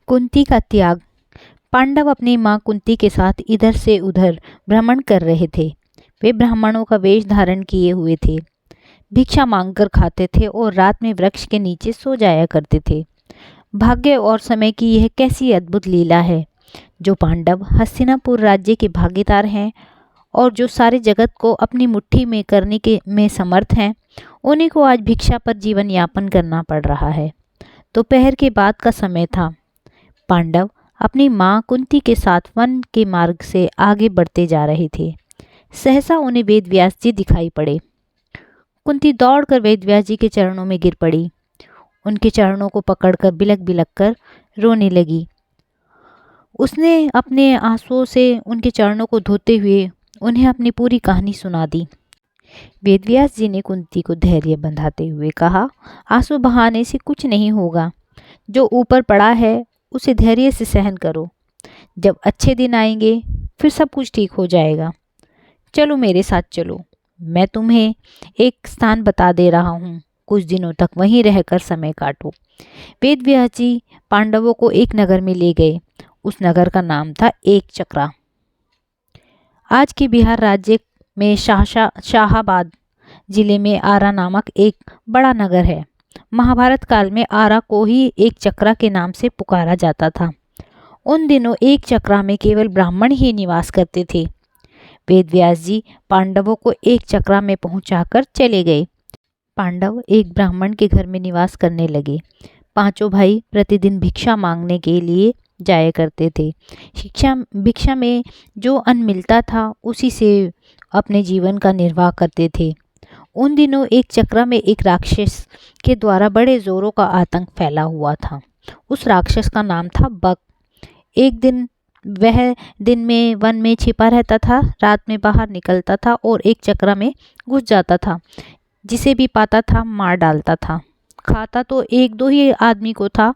कुंती का त्याग। पांडव अपनी मां कुंती के साथ इधर से उधर भ्रमण कर रहे थे। वे ब्राह्मणों का वेश धारण किए हुए थे, भिक्षा मांगकर खाते थे और रात में वृक्ष के नीचे सो जाया करते थे। भाग्य और समय की यह कैसी अद्भुत लीला है। जो पांडव हस्तिनापुर राज्य के भागीदार हैं और जो सारे जगत को अपनी मुट्ठी में करने के में समर्थ हैं, उन्हीं को आज भिक्षा पर जीवन यापन करना पड़ रहा है। दोपहर के बाद का समय था। पांडव अपनी मां कुंती के साथ वन के मार्ग से आगे बढ़ते जा रहे थे। सहसा उन्हें वेदव्यास जी दिखाई पड़े। कुंती दौड़कर वेदव्यास जी के चरणों में गिर पड़ी। उनके चरणों को पकड़कर बिलक बिलक कर रोने लगी। उसने अपने आंसुओं से उनके चरणों को धोते हुए उन्हें अपनी पूरी कहानी सुना दी। वेदव्यास जी ने कुंती को धैर्य बंधाते हुए कहा, आंसू बहाने से कुछ नहीं होगा। जो ऊपर पड़ा है उसे धैर्य से सहन करो। जब अच्छे दिन आएंगे फिर सब कुछ ठीक हो जाएगा। चलो मेरे साथ चलो, मैं तुम्हें एक स्थान बता दे रहा हूँ। कुछ दिनों तक वहीं रहकर समय काटो। वेदव्यास जी पांडवों को एक नगर में ले गए। उस नगर का नाम था एक चक्रा। आज के बिहार राज्य में शाहाबाद जिले में आरा नामक एक बड़ा नगर है। महाभारत काल में आरा को ही एक चक्रा के नाम से पुकारा जाता था। उन दिनों एक चक्रा में केवल ब्राह्मण ही निवास करते थे। वेदव्यास जी पांडवों को एक चक्रा में पहुंचाकर चले गए। पांडव एक ब्राह्मण के घर में निवास करने लगे। पांचों भाई प्रतिदिन भिक्षा मांगने के लिए जाया करते थे। भिक्षा में जो अन्न मिलता था उसी से अपने जीवन का निर्वाह करते थे। उन दिनों एक चक्रा में एक राक्षस के द्वारा बड़े जोरों का आतंक फैला हुआ था। उस राक्षस का नाम था बक। एक दिन वह दिन में वन में छिपा रहता था, रात में बाहर निकलता था और एक चक्रा में घुस जाता था। जिसे भी पाता था मार डालता था। खाता तो एक दो ही आदमी को था,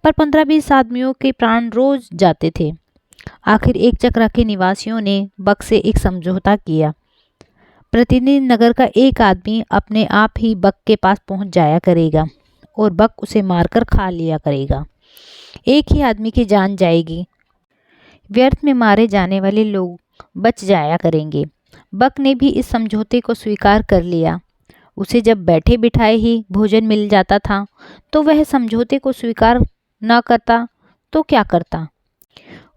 पर 15-20 आदमियों के प्राण रोज जाते थे। आखिर एक चक्रा के निवासियों ने बक से एक समझौता किया। प्रतिदिन नगर का एक आदमी अपने आप ही बक के पास पहुंच जाया करेगा और बक उसे मारकर खा लिया करेगा। एक ही आदमी की जान जाएगी। व्यर्थ में मारे जाने वाले लोग बच जाया करेंगे। बक ने भी इस समझौते को स्वीकार कर लिया। उसे जब बैठे बिठाए ही भोजन मिल जाता था तो वह समझौते को स्वीकार न करता तो क्या करता।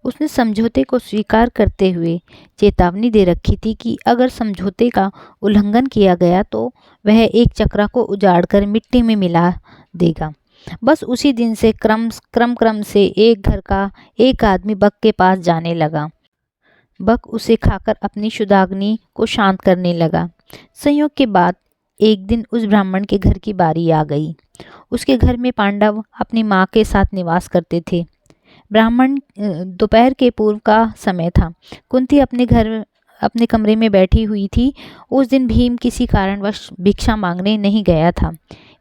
उसने समझौते को स्वीकार करते हुए चेतावनी दे रखी थी कि अगर समझौते का उल्लंघन किया गया तो वह एक चक्रा को उजाड़कर मिट्टी में मिला देगा। बस उसी दिन से क्रम से एक घर का एक आदमी बक के पास जाने लगा। बक उसे खाकर अपनी क्षुधाग्नि को शांत करने लगा। संयोग के बाद एक दिन उस ब्राह्मण के घर की बारी आ गई। उसके घर में पांडव अपनी माँ के साथ निवास करते थे। ब्राह्मण दोपहर के पूर्व का समय था। कुंती अपने कमरे में बैठी हुई थी। उस दिन भीम किसी कारणवश भिक्षा मांगने नहीं गया था।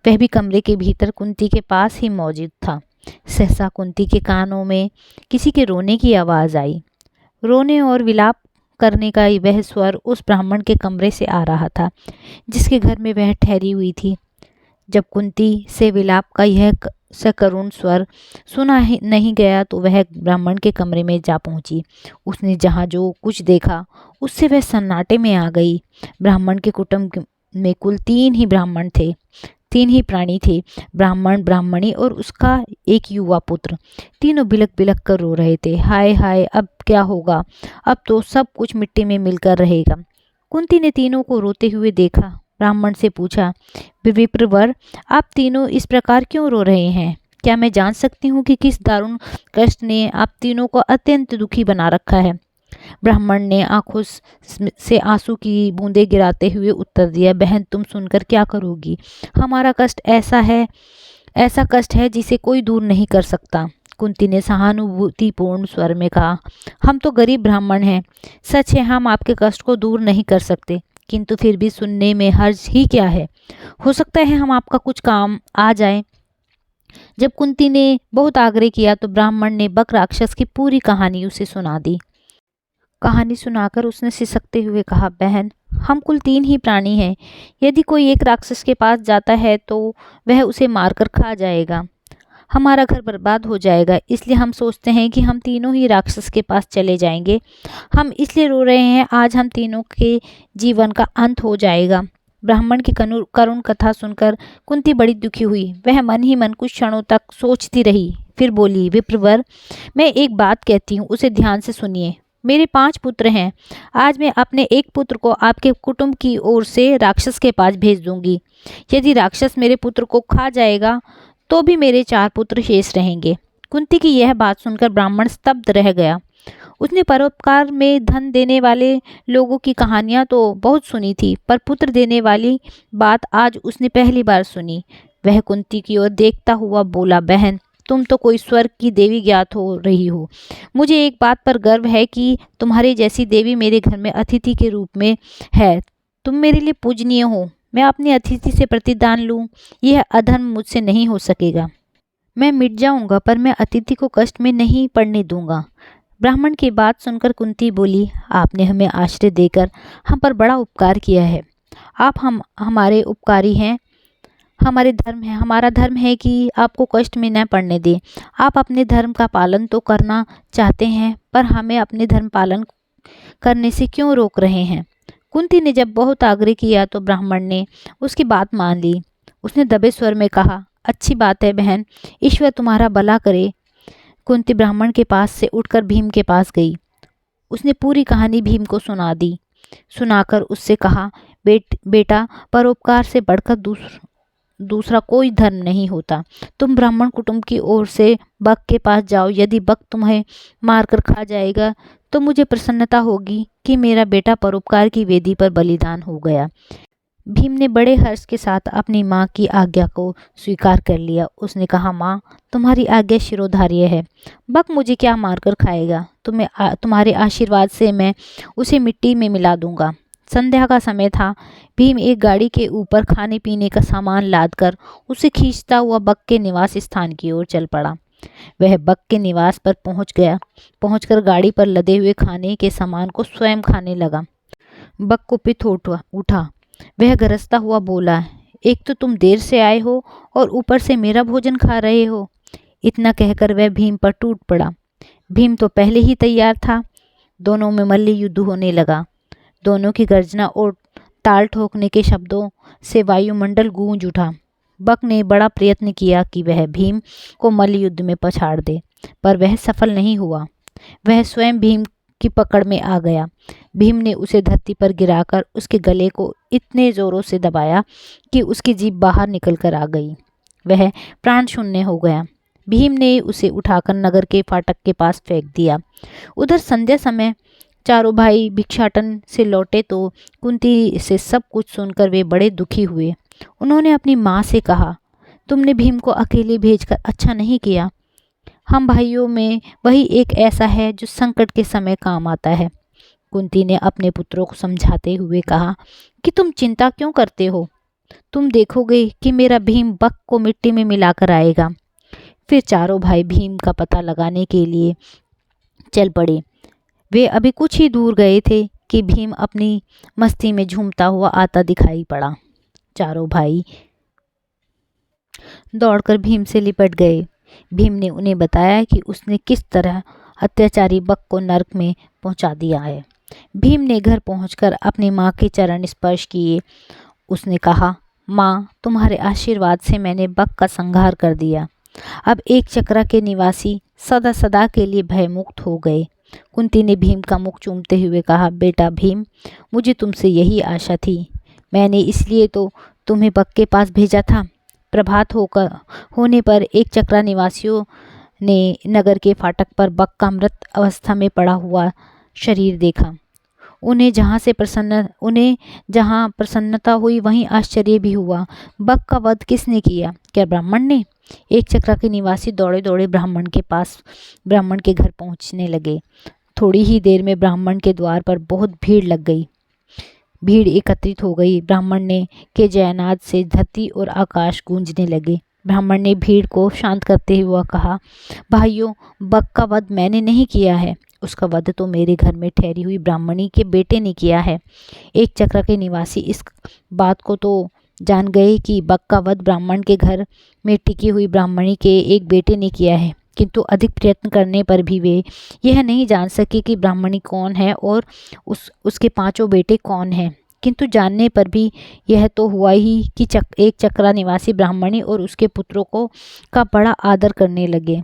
वह भी कमरे के भीतर कुंती के पास ही मौजूद था। सहसा कुंती के कानों में किसी के रोने की आवाज़ आई। रोने और विलाप करने का वह स्वर उस ब्राह्मण के कमरे से आ रहा था जिसके घर में वह ठहरी हुई थी। जब कुंती से विलाप का यह सकरुण स्वर सुना ही नहीं गया तो वह ब्राह्मण के कमरे में जा पहुंची। उसने जहाँ जो कुछ देखा उससे वह सन्नाटे में आ गई। ब्राह्मण के कुटुंब में कुल 3 ही ब्राह्मण थे, 3 ही प्राणी थे, ब्राह्मण, ब्राह्मणी और उसका एक युवा पुत्र। तीनों बिलक बिलक कर रो रहे थे। हाय हाय, अब क्या होगा? अब तो सब कुछ मिट्टी में मिलकर रहेगा। कुंती ने तीनों को रोते हुए देखा। ब्राह्मण से पूछा, विप्रवर, आप तीनों इस प्रकार क्यों रो रहे हैं? क्या मैं जान सकती हूँ कि किस दारुण कष्ट ने आप तीनों को अत्यंत दुखी बना रखा है? ब्राह्मण ने आंखों से आंसू की बूंदें गिराते हुए उत्तर दिया, बहन, तुम सुनकर क्या करोगी? हमारा कष्ट ऐसा कष्ट है जिसे कोई दूर नहीं कर सकता। कुंती ने सहानुभूतिपूर्ण स्वर में कहा, हम तो गरीब ब्राह्मण हैं। सच है, हम आपके कष्ट को दूर नहीं कर सकते, किंतु फिर भी सुनने में हर्ज ही क्या है? हो सकता है हम आपका कुछ काम आ जाए। जब कुंती ने बहुत आग्रह किया तो ब्राह्मण ने बक राक्षस की पूरी कहानी उसे सुना दी। कहानी सुनाकर उसने सिसकते हुए कहा, बहन, हम कुल 3 ही प्राणी हैं। यदि कोई एक राक्षस के पास जाता है तो वह उसे मारकर खा जाएगा। हमारा घर बर्बाद हो जाएगा, इसलिए हम सोचते हैं कि हम तीनों ही राक्षस के पास चले जाएंगे। हम इसलिए रो रहे हैं, आज हम तीनों के जीवन का अंत हो जाएगा। ब्राह्मण की करुण कथा सुनकर कुंती बड़ी दुखी हुई। वह मन ही मन कुछ क्षणों तक सोचती रही, फिर बोली, विप्रवर, मैं एक बात कहती हूँ, उसे ध्यान से सुनिए। मेरे 5 पुत्र हैं। आज मैं अपने एक पुत्र को आपके कुटुंब की ओर से राक्षस के पास भेज दूंगी। यदि राक्षस मेरे पुत्र को खा जाएगा तो भी मेरे 4 पुत्र शेष रहेंगे। कुंती की यह बात सुनकर ब्राह्मण स्तब्ध रह गया। उसने परोपकार में धन देने वाले लोगों की कहानियां तो बहुत सुनी थी, पर पुत्र देने वाली बात आज उसने पहली बार सुनी। वह कुंती की ओर देखता हुआ बोला, बहन, तुम तो कोई स्वर्ग की देवी ज्ञात हो रही हो। मुझे एक बात पर गर्व है कि तुम्हारी जैसी देवी मेरे घर में अतिथि के रूप में है। तुम मेरे लिए पूजनीय हो। मैं अपनी अतिथि से प्रतिदान लूं, यह अधर्म मुझसे नहीं हो सकेगा। मैं मिट जाऊंगा, पर मैं अतिथि को कष्ट में नहीं पड़ने दूंगा। ब्राह्मण की बात सुनकर कुंती बोली, आपने हमें आश्रय देकर हम पर बड़ा उपकार किया है। आप हमारे उपकारी हैं। हमारा धर्म है कि आपको कष्ट में न पड़ने दें। आप अपने धर्म का पालन तो करना चाहते हैं, पर हमें अपने धर्म पालन करने से क्यों रोक रहे हैं? कुंती ने जब बहुत आग्रह किया तो ब्राह्मण ने उसकी बात मान ली। उसने दबे स्वर में कहा, अच्छी बात है बहन, ईश्वर तुम्हारा भला करे। कुंती ब्राह्मण के पास से उठकर भीम के पास गई। उसने पूरी कहानी भीम को सुना दी। सुनाकर उससे कहा, बेटा, परोपकार से बढ़कर दूसरा कोई धर्म नहीं होता। तुम ब्राह्मण कुटुंब की ओर से बक के पास जाओ। यदि बक तुम्हें मारकर खा जाएगा तो मुझे प्रसन्नता होगी कि मेरा बेटा परोपकार की वेदी पर बलिदान हो गया। भीम ने बड़े हर्ष के साथ अपनी माँ की आज्ञा को स्वीकार कर लिया। उसने कहा, माँ, तुम्हारी आज्ञा शिरोधार्य है। बक मुझे क्या मारकर खाएगा? तुम्हारे आशीर्वाद से मैं उसे मिट्टी में मिला दूंगा। संध्या का समय था। भीम एक गाड़ी के ऊपर खाने पीने का सामान लादकर उसे खींचता हुआ बक के निवास स्थान की ओर चल पड़ा। वह बक के निवास पर पहुंचकर गाड़ी पर लदे हुए खाने के सामान को स्वयं खाने लगा। बक कुपित हो उठा। वह गरजता हुआ बोला, एक तो तुम देर से आए हो और ऊपर से मेरा भोजन खा रहे हो। इतना कहकर वह भीम पर टूट पड़ा। भीम तो पहले ही तैयार था। दोनों में मल्ल युद्ध होने लगा। दोनों की गर्जना और ताल ठोकने के शब्दों से वायुमंडल गूंज उठा। बक ने बड़ा प्रयत्न किया कि वह भीम को मल्ल युद्ध में पछाड़ दे, पर वह सफल नहीं हुआ। वह स्वयं भीम की पकड़ में आ गया। भीम ने उसे धरती पर गिराकर उसके गले को इतने जोरों से दबाया कि उसकी जीभ बाहर निकल कर आ गई। वह प्राण शून्य हो गया। भीम ने उसे उठाकर नगर के फाटक के पास फेंक दिया। उधर संध्या समय चारों भाई भिक्षाटन से लौटे तो कुंती से सब कुछ सुनकर वे बड़े दुखी हुए। उन्होंने अपनी माँ से कहा, तुमने भीम को अकेले भेजकर अच्छा नहीं किया। हम भाइयों में वही एक ऐसा है जो संकट के समय काम आता है। कुंती ने अपने पुत्रों को समझाते हुए कहा कि तुम चिंता क्यों करते हो? तुम देखोगे कि मेरा भीम बक को मिट्टी में मिलाकर आएगा। फिर चारों भाई भीम का पता लगाने के लिए चल पड़े। वे अभी कुछ ही दूर गए थे कि भीम अपनी मस्ती में झूमता हुआ आता दिखाई पड़ा। चारों भाई दौड़कर भीम से लिपट गए। भीम ने उन्हें बताया कि उसने किस तरह अत्याचारी बक को नरक में पहुंचा दिया है। भीम ने घर पहुंचकर अपनी माँ के चरण स्पर्श किए। उसने कहा, माँ, तुम्हारे आशीर्वाद से मैंने बक का संहार कर दिया। अब एक चक्रा के निवासी सदा सदा के लिए भयमुक्त हो गए। कुंती ने भीम का मुख चूमते हुए कहा, बेटा भीम, मुझे तुमसे यही आशा थी। मैंने इसलिए तो तुम्हें बक के पास भेजा था। प्रभात होने पर एक चक्रा निवासियों ने नगर के फाटक पर बक का मृत अवस्था में पड़ा हुआ शरीर देखा। उन्हें जहाँ प्रसन्नता हुई वहीं आश्चर्य भी हुआ। बक का वध किसने किया? क्या ब्राह्मण ने? एक चक्रा के निवासी दौड़े दौड़े ब्राह्मण के घर पहुंचने लगे। थोड़ी ही देर में ब्राह्मण के द्वार पर बहुत भीड़ लग गई। भीड़ एकत्रित हो गई। ब्राह्मण ने के जयनाद से धरती और आकाश गूंजने लगे। ब्राह्मण ने भीड़ को शांत करते हुए कहा, भाइयों, बक का वध मैंने नहीं किया है। उसका वध तो मेरे घर में ठहरी हुई ब्राह्मणी के बेटे ने किया है। एक चक्रा के निवासी इस बात को तो जान गए कि बक का वध ब्राह्मण के घर में टिकी हुई ब्राह्मणी के एक बेटे ने किया है, किंतु अधिक प्रयत्न करने पर भी वे यह नहीं जान सके कि ब्राह्मणी कौन है और उसके 5 बेटे कौन हैं। किंतु जानने पर भी यह तो हुआ ही कि एक चक्रा निवासी ब्राह्मणी और उसके पुत्रों का बड़ा आदर करने लगे।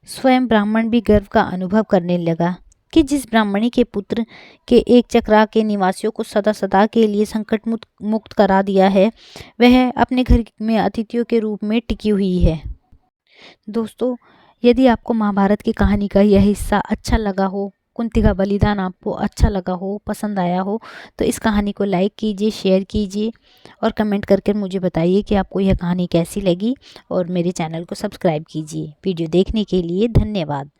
स्वयं ब्राह्मण भी गर्व का अनुभव करने लगा कि जिस ब्राह्मणी के पुत्र के एक चक्रा के निवासियों को सदा सदा के लिए संकट मुक्त करा दिया है, वह अपने घर में अतिथियों के रूप में टिकी हुई है। दोस्तों, यदि आपको महाभारत की कहानी का यह हिस्सा अच्छा लगा हो, कुंती का बलिदान आपको अच्छा लगा हो, पसंद आया हो, तो इस कहानी को लाइक कीजिए, शेयर कीजिए और कमेंट करके मुझे बताइए कि आपको यह कहानी कैसी लगी और मेरे चैनल को सब्सक्राइब कीजिए। वीडियो देखने के लिए धन्यवाद।